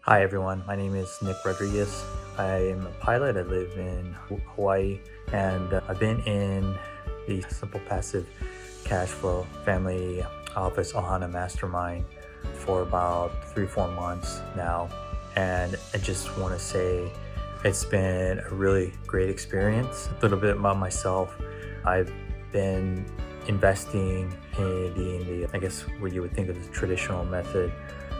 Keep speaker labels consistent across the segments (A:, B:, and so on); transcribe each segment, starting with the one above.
A: Hi everyone, my name is Nick Rodriguez. I am a pilot. I live in Hawaii, and I've been in the Simple Passive Cashflow Family Office Ohana Mastermind for about 3-4 months now. And I just want to say it's been a really great experience. A little bit about myself. I've been investing in the I guess what you would think of as a traditional method,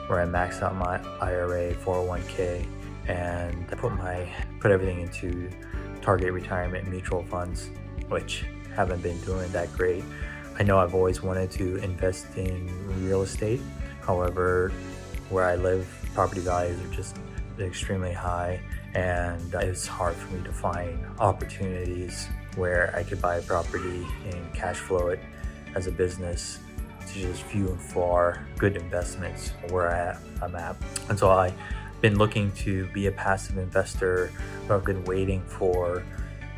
A: where I maxed out my IRA, 401k, and put everything into target retirement mutual funds, which haven't been doing that great. I know I've always wanted to invest in real estate. However, where I live, property values are just extremely high, and it's hard for me to find opportunities where I could buy a property and cash flow it as a business. It's just few and far good investments where I'm at. And so I've been looking to be a passive investor. I've been waiting for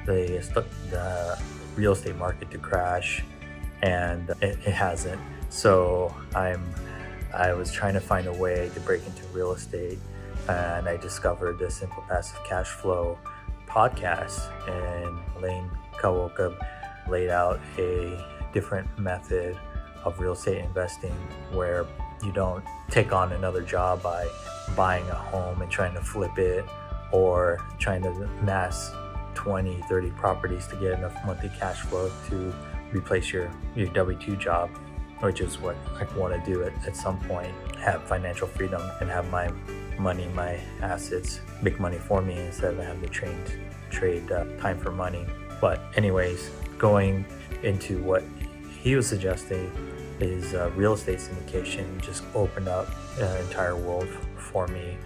A: the real estate market to crash, and it hasn't. So I was trying to find a way to break into real estate, and I discovered the Simple Passive Cashflow podcast, and Lane Kawaoka laid out a different method of real estate investing, where you don't take on another job by buying a home and trying to flip it, or trying to amass 20-30 properties to get enough monthly cash flow to replace your W-2 job, which is what I want to do at some point. Have financial freedom and have my money, my assets make money for me, instead of having to trade time for money. But anyways, going into what he was suggesting is real estate syndication just opened up an entire world for me,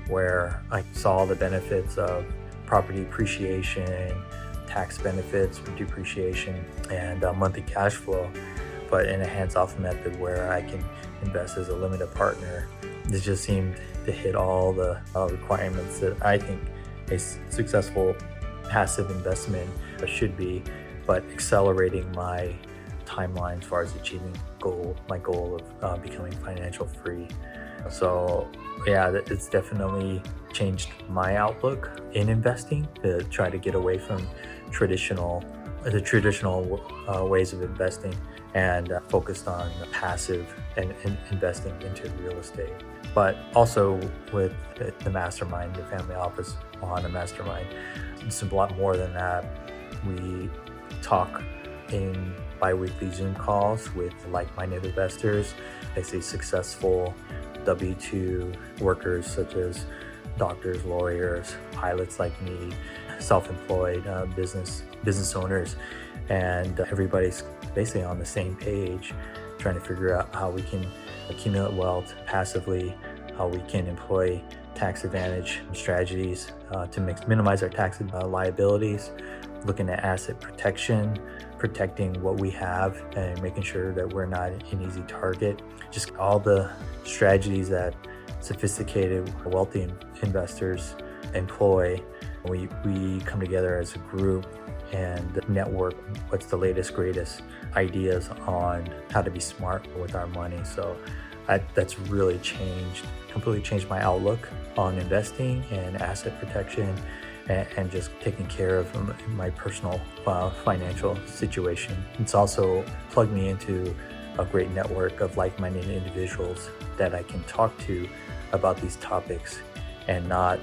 A: where I saw the benefits of property appreciation, tax benefits for depreciation, and monthly cash flow, but in a hands-off method where I can invest as a limited partner. This just seemed to hit all the requirements that I think a successful passive investment should be, but accelerating my timeline as far as achieving my goal of becoming financial free. So yeah, it's definitely changed my outlook in investing, to try to get away from the traditional ways of investing, and focused on passive and investing into real estate. But also with the mastermind, the Family Office Ohana Mastermind, it's a lot more than that. We talk in bi-weekly Zoom calls with like-minded investors. I see successful W-2 workers such as doctors, lawyers, pilots like me, self-employed business owners, and everybody's basically on the same page, trying to figure out how we can accumulate wealth passively, how we can employ tax advantage strategies to minimize our tax liabilities, looking at asset protection, protecting what we have and making sure that we're not an easy target. Just all the strategies that sophisticated, wealthy investors employ. We come together as a group and network what's the latest, greatest ideas on how to be smart with our money. So that's really completely changed my outlook on investing and asset protection, and just taking care of my personal financial situation. It's also plugged me into a great network of like-minded individuals that I can talk to about these topics and not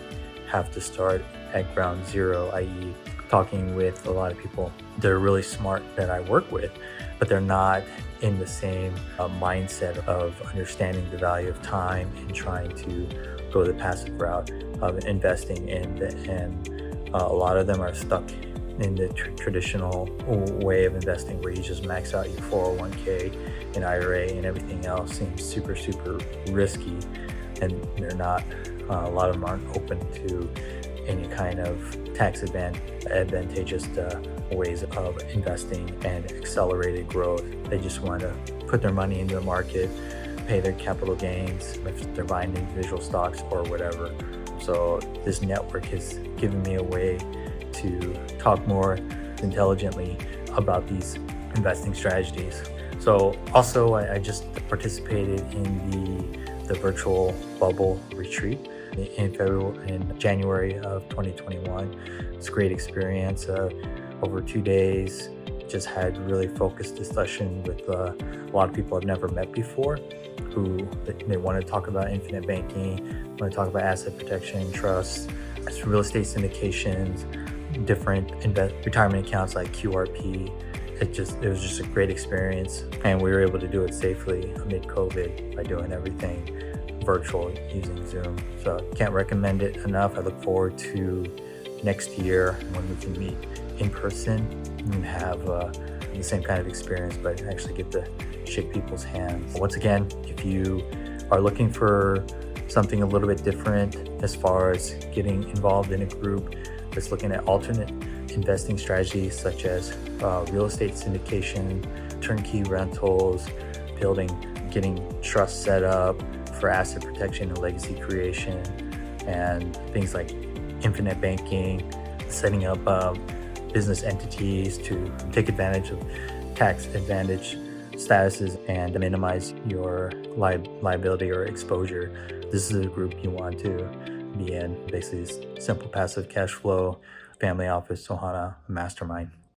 A: have to start at ground zero, i.e. talking with a lot of people that are really smart that I work with, but they're not in the same mindset of understanding the value of time and trying to go the passive route of investing in, and a lot of them are stuck in the traditional way of investing, where you just max out your 401k and IRA, and everything else seems super risky, and they're not. A lot of them aren't open to any kind of tax advantageous ways of investing and accelerated growth. They just want to put their money into the market, pay their capital gains if they're buying individual stocks or whatever. So this network has given me a way to talk more intelligently about these investing strategies. So also I just participated in the virtual bubble retreat in January of 2021. It's a great experience. Over 2 days, just had really focused discussion with a lot of people I've never met before, who they want to talk about infinite banking, want to talk about asset protection, trust, real estate syndications, different retirement accounts like QRP. It was just a great experience, and we were able to do it safely amid COVID by doing everything virtual using Zoom. So can't recommend it enough. I look forward to next year when we can meet in person and have the same kind of experience, but actually get to shake people's hands. Once again, if you are looking for something a little bit different as far as getting involved in a group that's looking at alternate investing strategies such as real estate syndication, turnkey rentals, getting trust set up for asset protection and legacy creation, and things like infinite banking, setting up business entities to take advantage of tax advantage statuses and minimize your liability or exposure. This is a group you want to be in. Basically, Simple Passive Cash Flow Family Office Ohana Mastermind.